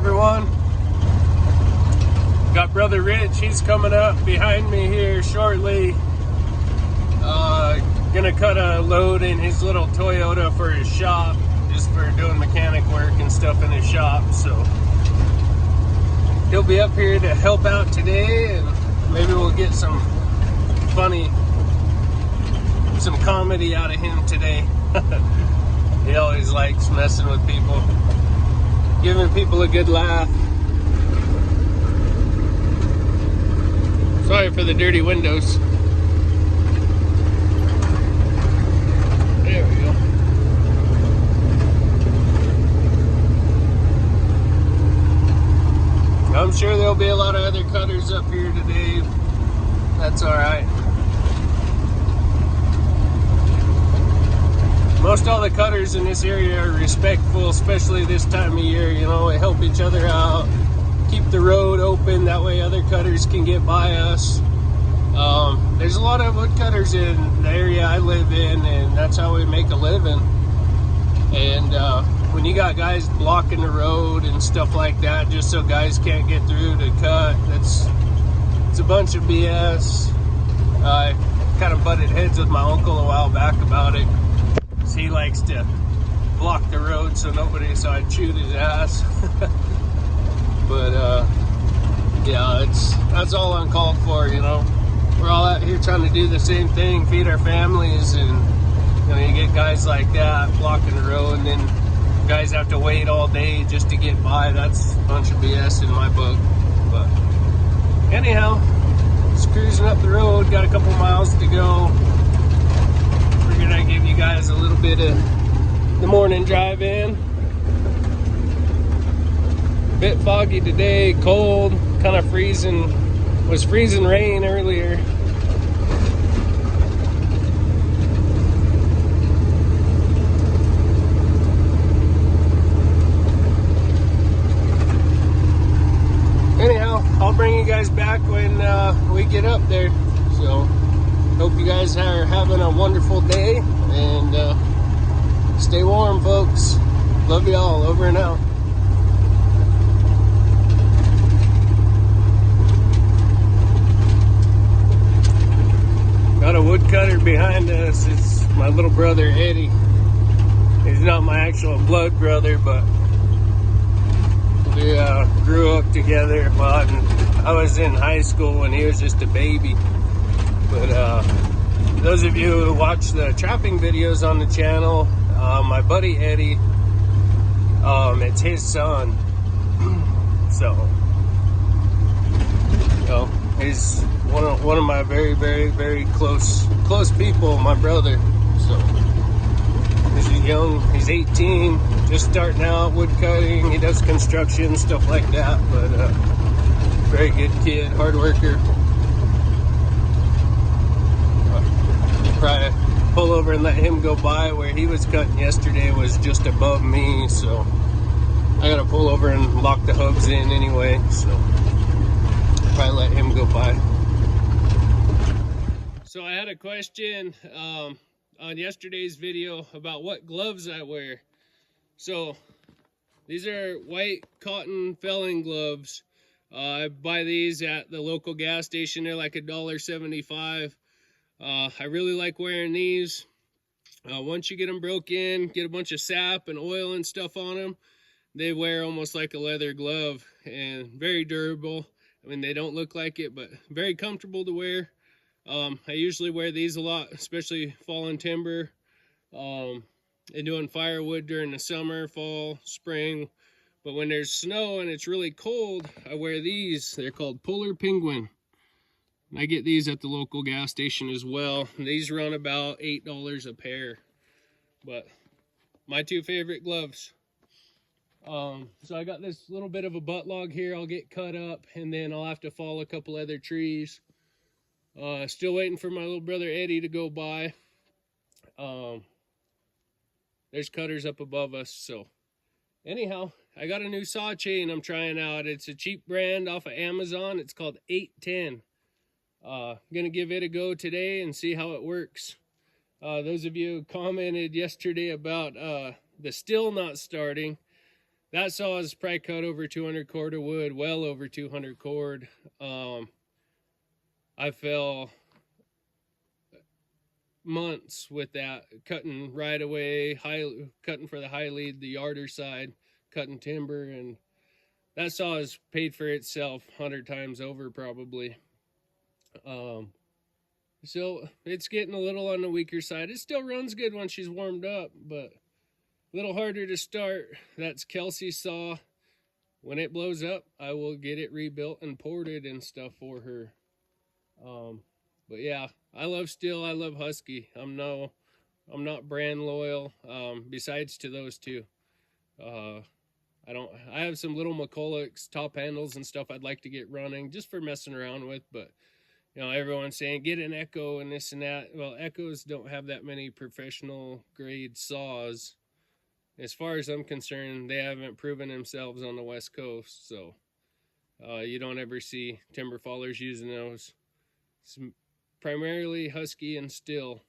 everyone. Got brother Rich, he's coming up behind me here shortly. Gonna cut a load in his little Toyota for his shop, just for doing mechanic work and stuff in his shop. So he'll be up here to help out today, and maybe we'll get some comedy out of him today. He always likes messing with people, giving people a good laugh. Sorry for the dirty windows. There we go. I'm sure there'll be a lot of other cutters up here today. That's alright. Most all the cutters in this area are respectful, especially this time of year. You know, they help each other out, keep the road open, that way other cutters can get by us. There's a lot of woodcutters in the area I live in, and that's how we make a living. And when you got guys blocking the road and stuff like that just so guys can't get through to cut, it's a bunch of BS. I kind of butted heads with my uncle a while back about it. He likes to block the road so I chewed his ass. But yeah, that's all uncalled for, you know. We're all out here trying to do the same thing, feed our families, and you know, you get guys like that blocking the road, and then guys have to wait all day just to get by. That's a bunch of BS in my book. But anyhow, just cruising up the road, got a couple miles to go. Figured I'd give you guys a little bit of the morning drive in. Bit foggy today, cold, kind of freezing. Was freezing rain earlier. Anyhow, I'll bring you guys back when we get up there. So hope you guys are having a wonderful day, and stay warm, folks. Love y'all. Over and out. Got a woodcutter behind us. It's my little brother Eddie. He's not my actual blood brother, but we grew up together. Well, I was in high school when he was just a baby. But those of you who watch the trapping videos on the channel, my buddy Eddie, it's his son. So, you know, he's one of my very, very, very close people, my brother. So he's 18, just starting out wood cutting. He does construction, stuff like that, but very good kid, hard worker. Probably pull over and let him go by. Where he was cutting yesterday was just above me, so I gotta pull over and lock the hubs in anyway, so probably let him go by. So I had a question on yesterday's video about what gloves I wear. So these are white cotton felling gloves. I buy these at the local gas station. They're like $1.75. I really like wearing these. Once you get them broke in, get a bunch of sap and oil and stuff on them, they wear almost like a leather glove, and very durable. I mean, they don't look like it, but very comfortable to wear. I usually wear these a lot, especially falling timber, and doing firewood during the summer, fall, spring. But when there's snow and it's really cold, I wear these. They're called Polar Penguin. I get these at the local gas station as well. These run about $8 a pair. But my two favorite gloves. So I got this little bit of a butt log here. I'll get cut up, and then I'll have to fall a couple other trees. Still waiting for my little brother Eddie to go by. There's cutters up above us. So anyhow, I got a new saw chain I'm trying out. It's a cheap brand off of Amazon. It's called 810. Gonna give it a go today and see how it works. Those of you who commented yesterday about the still not starting, That saw is probably cut over 200 cord of wood, well over 200 cord. I fell months with that, cutting right away, cutting for the high lead, the yarder side, cutting timber, and that saw has paid for itself 100 times over probably. So it's getting a little on the weaker side. It still runs good when she's warmed up, but a little harder to start. That's Kelsey's saw. When it blows up, I will get it rebuilt and ported and stuff for her. But yeah, I love Stihl. I love Husky. I'm not brand loyal. Besides to those two, I have some little McCulloch's top handles and stuff I'd like to get running just for messing around with. But you know, everyone's saying get an Echo and this and that. Well, Echoes don't have that many professional grade saws. As far as I'm concerned, they haven't proven themselves on the West Coast, so you don't ever see timber fallers using those. It's primarily Husky and Stihl.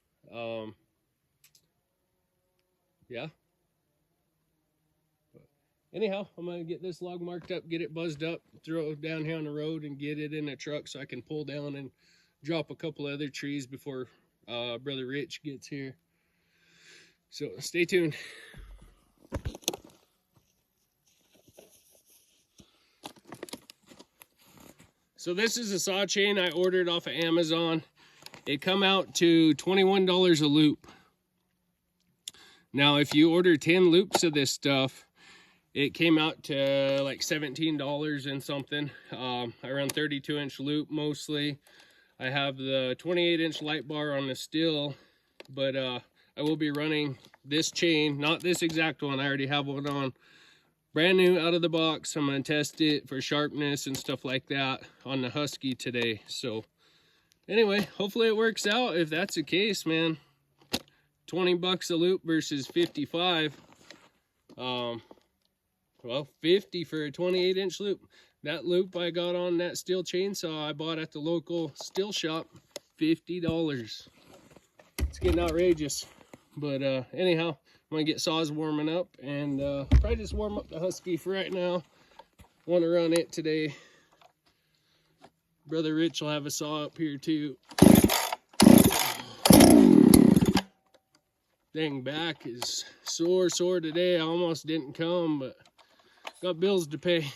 Yeah. But anyhow, I'm going to get this log marked up, get it buzzed up, throw it down here on the road, and get it in a truck so I can pull down and drop a couple other trees before Brother Rich gets here. So stay tuned. So this is a saw chain I ordered off of Amazon. It come out to $21 a loop. Now, if you order 10 loops of this stuff, it came out to like $17 and something. I run 32-inch loop mostly. I have the 28-inch light bar on the Stihl, but I will be running this chain, not this exact one. I already have one on. Brand new out of the box. I'm going to test it for sharpness and stuff like that on the Husky today. So anyway, hopefully it works out. If that's the case, man, 20 bucks a loop versus 55. Well, 50 for a 28-inch loop. That loop I got on that Stihl chainsaw I bought at the local Stihl shop, $50. It's getting outrageous. But anyhow, I'm gonna get saws warming up and probably just warm up the Husky for right now. Want to run it today. Brother Rich will have a saw up here too. Dang, back is sore today. I almost didn't come, but got bills to pay.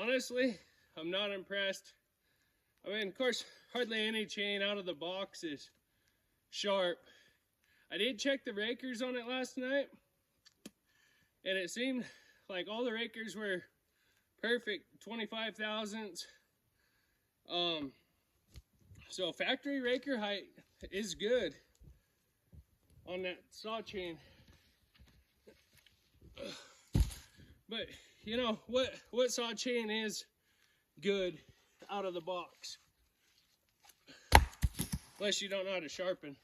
Honestly, I'm not impressed. I mean, of course, hardly any chain out of the box is sharp. I did check the rakers on it last night, and it seemed like all the rakers were perfect 25 thousandths. So factory raker height is good on that saw chain. But you know what saw chain is good out of the box, unless you don't know how to sharpen.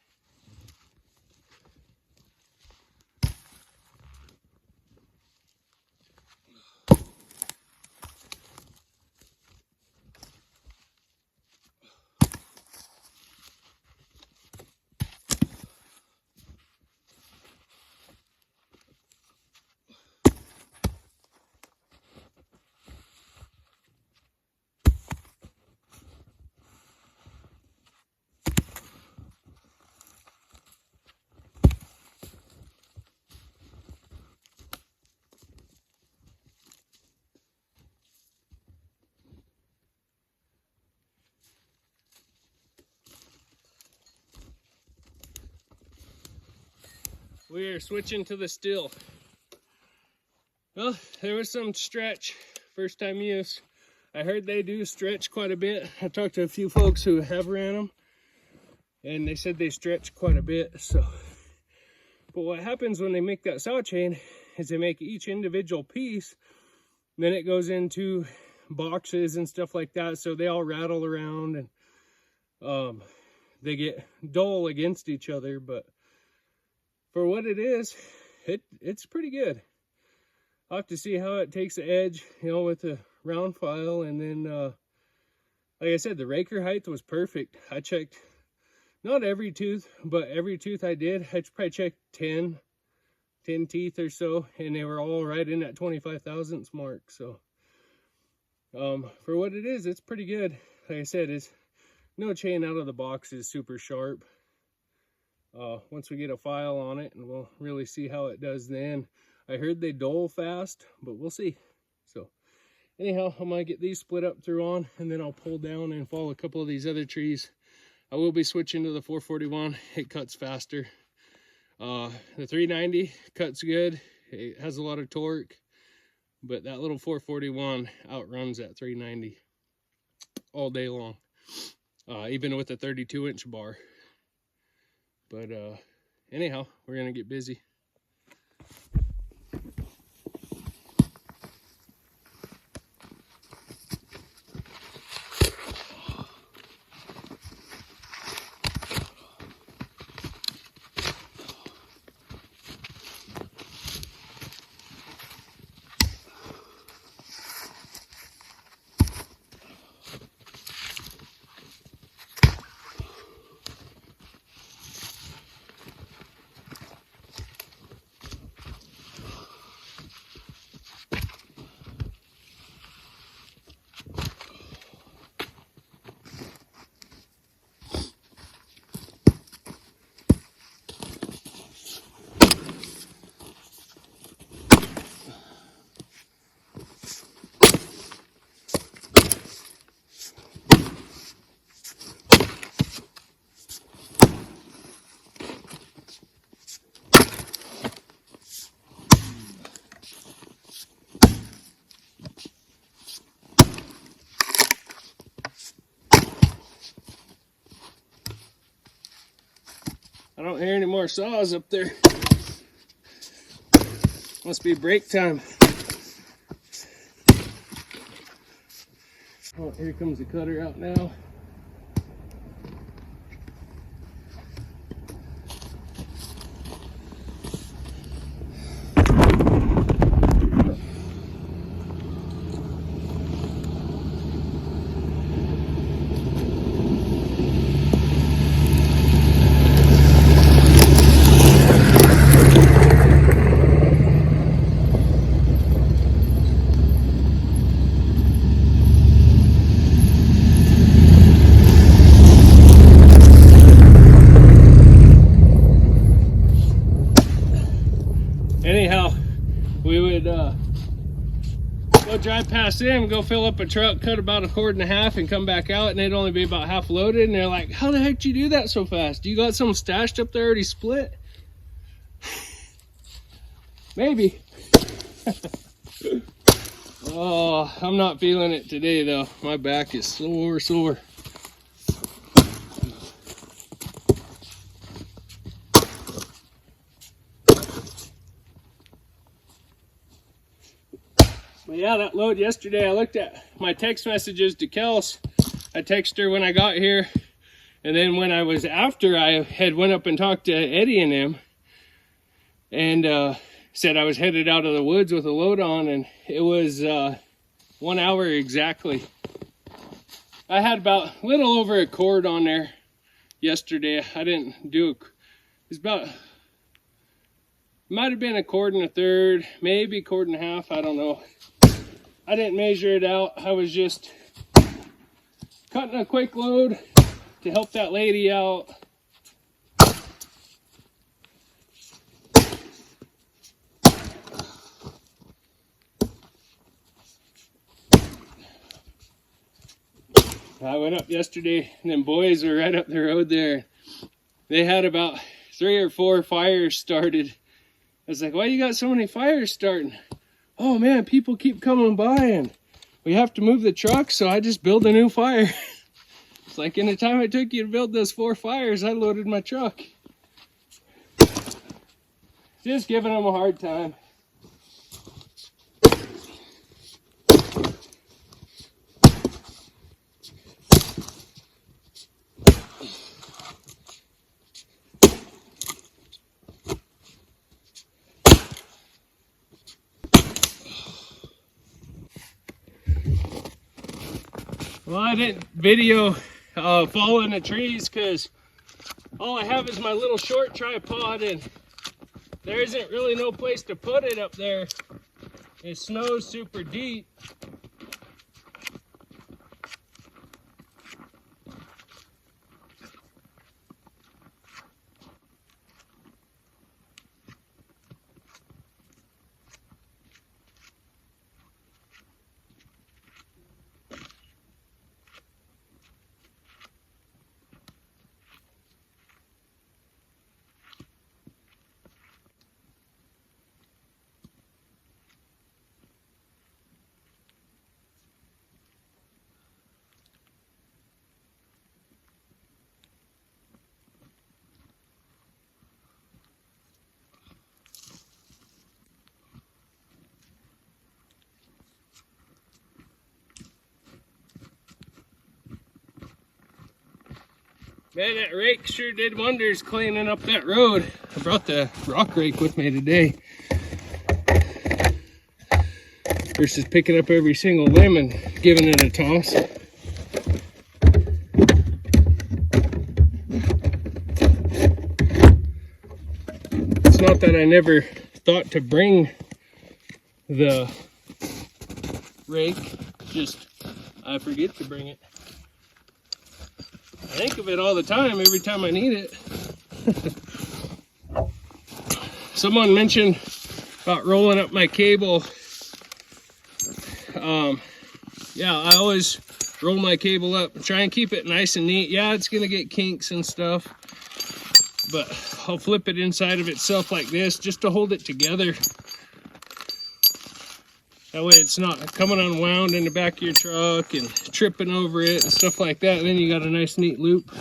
We are switching to the still. Well, there was some stretch, first time use. I heard they do stretch quite a bit. I talked to a few folks who have ran them, and they said they stretch quite a bit. So, but what happens when they make that saw chain is they make each individual piece, then it goes into boxes and stuff like that, so they all rattle around and they get dull against each other. But for what it is, it's pretty good. I'll have to see how it takes the edge, you know, with the round file. And then, like I said, the raker height was perfect. I checked, not every tooth, but every tooth I did, I probably checked 10 teeth or so, and they were all right in that 25 thousandths mark. So, for what it is, it's pretty good. Like I said, it's no chain out of the box is super sharp. Once we get a file on it, and we'll really see how it does then. I heard they dull fast, but we'll see. So anyhow, I'm gonna get these split up through on, and then I'll pull down and fall a couple of these other trees. I will be switching to the 441. It cuts faster. The 390 cuts good. It has a lot of torque, but that little 441 outruns that 390 all day long, even with a 32-inch bar. But anyhow, we're gonna get busy. don't hear any more saws up there. Must be break time. Oh, here comes the cutter out now. Anyhow, we would go drive past them, go fill up a truck, cut about 1.5 cords and come back out, and they'd only be about half loaded. And they're like, how the heck do you do that so fast? You got something stashed up there already split? Maybe. Oh, I'm not feeling it today though. My back is sore. But yeah, that load yesterday, I looked at my text messages to Kels. I texted her when I got here. And then when I was after, I had went up and talked to Eddie and him. And said I was headed out of the woods with a load on. And it was 1 hour exactly. I had about a little over 1 cord on there yesterday. I didn't do it. It's about, might have been 1 1/4 cords, maybe 1.5 cords, I don't know. I didn't measure it out. I was just cutting a quick load to help that lady out. I went up yesterday, and them boys were right up the road there. They had about 3 or 4 fires started. I was like, why you got so many fires starting? Oh man, people keep coming by and we have to move the truck, so I just build a new fire. It's like, in the time it took you to build those 4 fires, I loaded my truck. Just giving them a hard time. Well, I didn't video falling the trees because all I have is my little short tripod, and there isn't really no place to put it up there. It snows super deep. Man, that rake sure did wonders cleaning up that road. I brought the rock rake with me today. Versus picking up every single limb and giving it a toss. It's not that I never thought to bring the rake, just I forget to bring it. I think of it all the time, every time I need it. Someone mentioned about rolling up my cable. Yeah, I always roll my cable up and try and keep it nice and neat. Yeah, it's gonna get kinks and stuff, but I'll flip it inside of itself like this just to hold it together. That way it's not coming unwound in the back of your truck and tripping over it and stuff like that. And then you got a nice neat loop.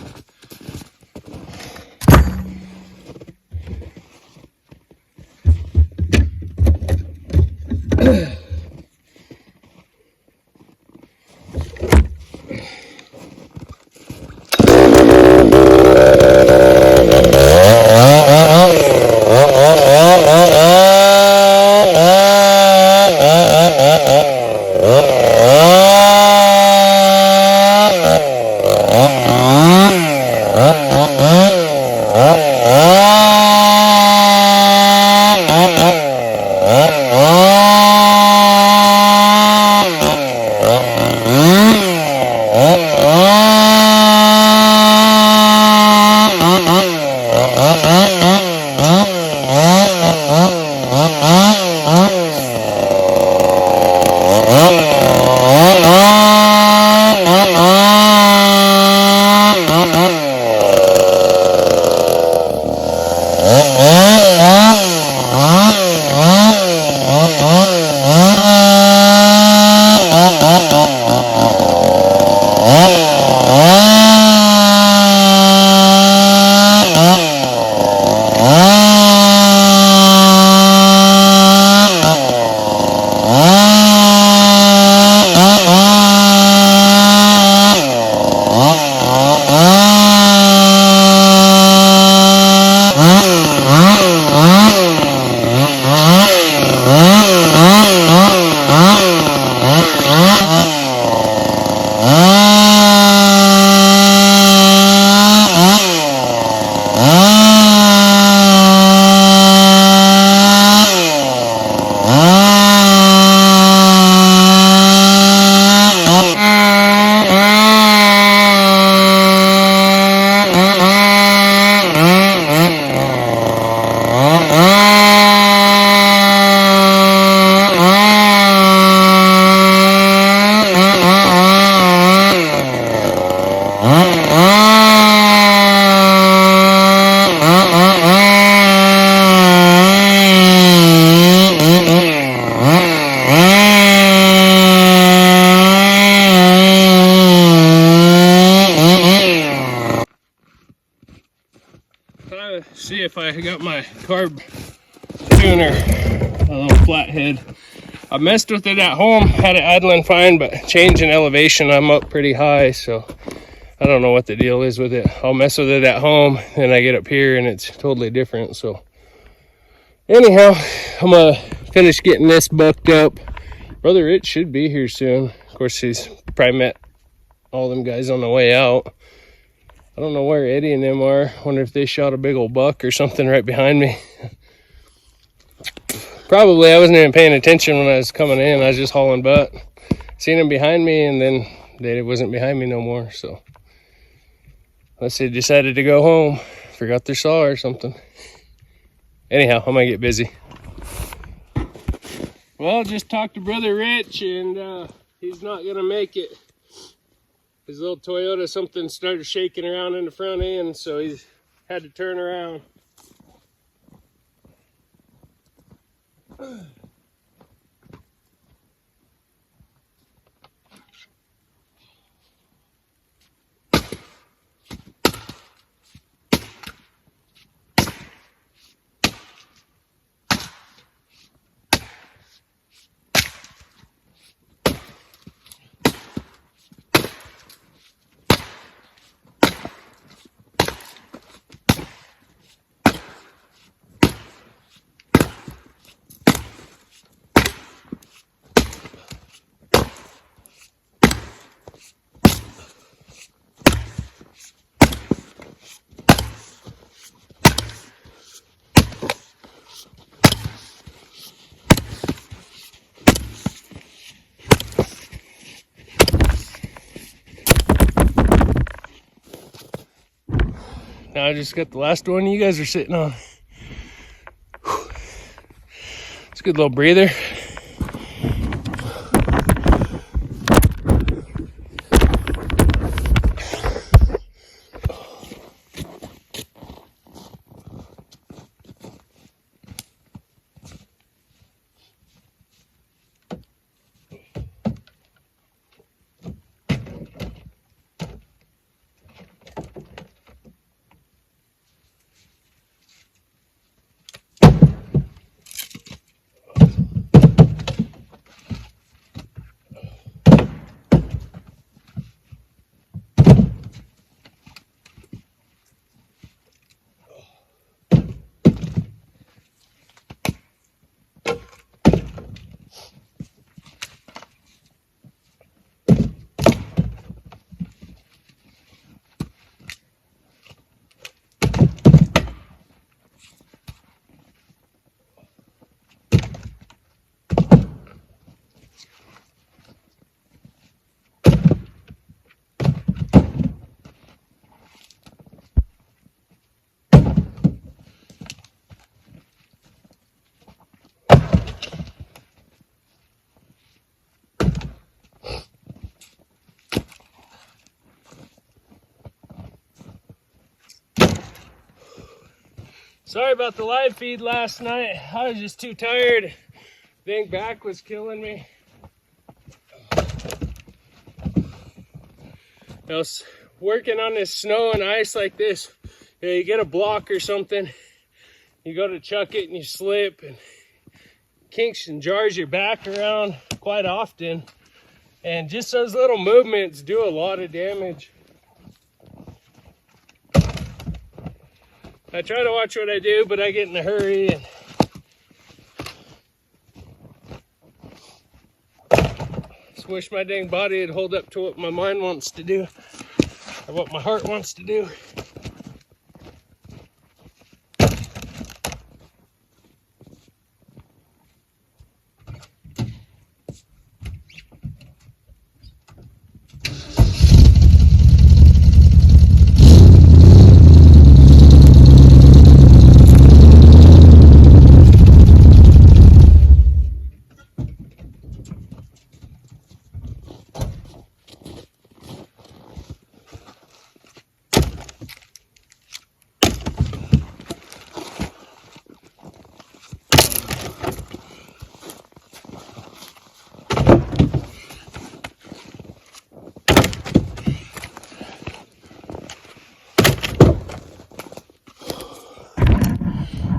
see if I got my carb tuner, a little flathead. I messed with it at home, had it idling fine, but change in elevation, I'm up pretty high, so I don't know what the deal is with it. I'll mess with it at home, and I get up here and it's totally different. So anyhow, I'm gonna finish getting this bucked up. Brother Rich should be here soon. Of course, he's probably met all them guys on the way out. I don't know where Eddie and them are. Wonder if they shot a big old buck or something right behind me. Probably. I wasn't even paying attention when I was coming in. I was just hauling butt. Seen them behind me, and then they wasn't behind me no more. So unless they decided to go home, forgot their saw or something. Anyhow, I'm gonna get busy. Well, just talked to Brother Rich, and he's not gonna make it. His little Toyota, something started shaking around in the front end, so he had to turn around. Now I just got the last one you guys are sitting on. Whew. It's a good little breather. Sorry about the live feed last night. I was just too tired. Being back was killing me. I was working on this snow and ice like this. You know, you get a block or something, you go to chuck it and you slip, and kinks and jars your back around quite often. And just those little movements do a lot of damage. I try to watch what I do, but I get in a hurry and just wish my dang body would hold up to what my mind wants to do, or what my heart wants to do.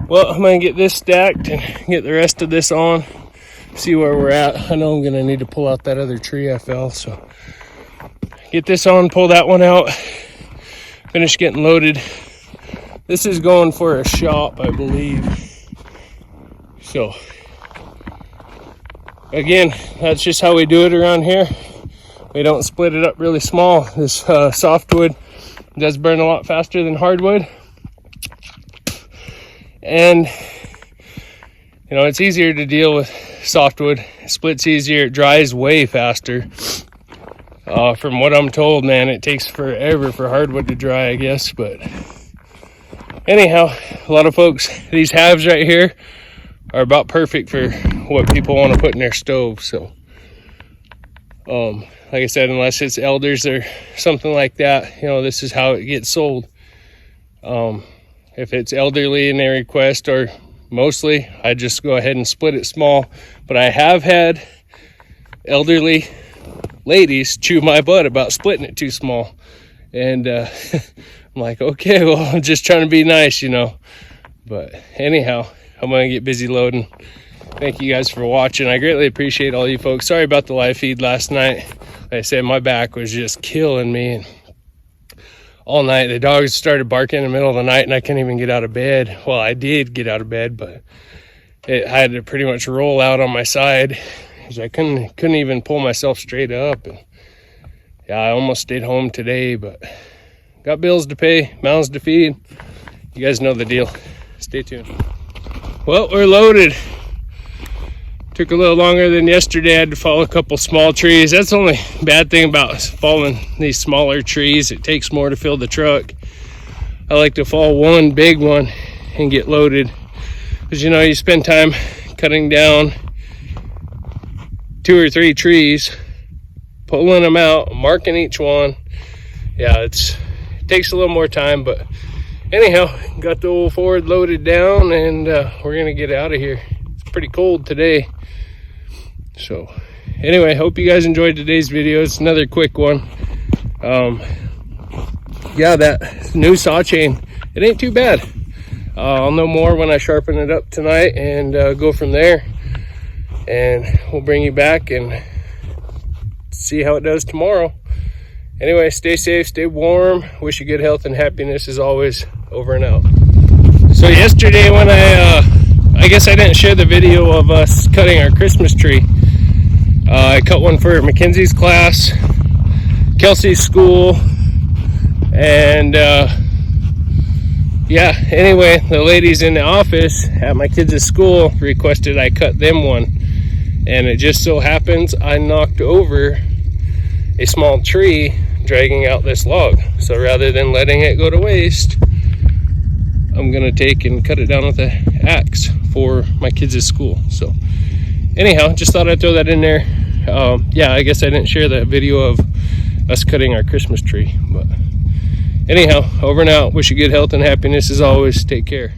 Well, I'm gonna get this stacked and get the rest of this on, see where we're at. I know I'm gonna need to pull out that other tree I fell, so get this on, pull that one out, finish getting loaded. This is going for a shop, I believe. So again, that's just how we do it around here. We don't split it up really small. This softwood does burn a lot faster than hardwood. And you know, it's easier to deal with softwood. It splits easier, it dries way faster. From what I'm told, man, it takes forever for hardwood to dry, I guess. But anyhow, a lot of folks, these halves right here are about perfect for what people want to put in their stove. So like I said, unless it's elders or something like that, you know, this is how it gets sold. If it's elderly and they request, or mostly, I just go ahead and split it small. But I have had elderly ladies chew my butt about splitting it too small. And I'm like, okay, well, I'm just trying to be nice, you know. But anyhow, I'm going to get busy loading. Thank you guys for watching. I greatly appreciate all you folks. Sorry about the live feed last night. Like I said, my back was just killing me. And all night, the dogs started barking in the middle of the night, and I couldn't even get out of bed. Well, I did get out of bed, but I had to pretty much roll out on my side because I couldn't even pull myself straight up. And yeah, I almost stayed home today, but got bills to pay, mouths to feed. You guys know the deal. Stay tuned. Well, we're loaded. Took a little longer than yesterday. I had to fall a couple small trees. That's the only bad thing about falling these smaller trees. It takes more to fill the truck. I like to fall one big one and get loaded. Because, you know, you spend time cutting down 2 or 3 trees, pulling them out, marking each one. Yeah, it takes a little more time. But anyhow, got the old Ford loaded down, and we're going to get out of here. It's pretty cold today. So anyway, hope you guys enjoyed today's video. It's another quick one. Yeah, that new saw chain, it ain't too bad. I'll know more when I sharpen it up tonight and go from there. And we'll bring you back and see how it does tomorrow. Anyway, stay safe, stay warm. Wish you good health and happiness as always. Over and out. So yesterday when I guess I didn't share the video of us cutting our Christmas tree. I cut one for Mackenzie's class, Kelsey's school, and yeah, anyway, the ladies in the office at my kids' school requested I cut them one. And it just so happens I knocked over a small tree dragging out this log. So rather than letting it go to waste, I'm gonna take and cut it down with an axe for my kids' school. So anyhow, just thought I'd throw that in there. Yeah, I guess I didn't share that video of us cutting our Christmas tree. But anyhow, over and out. Wish you good health and happiness as always. Take care.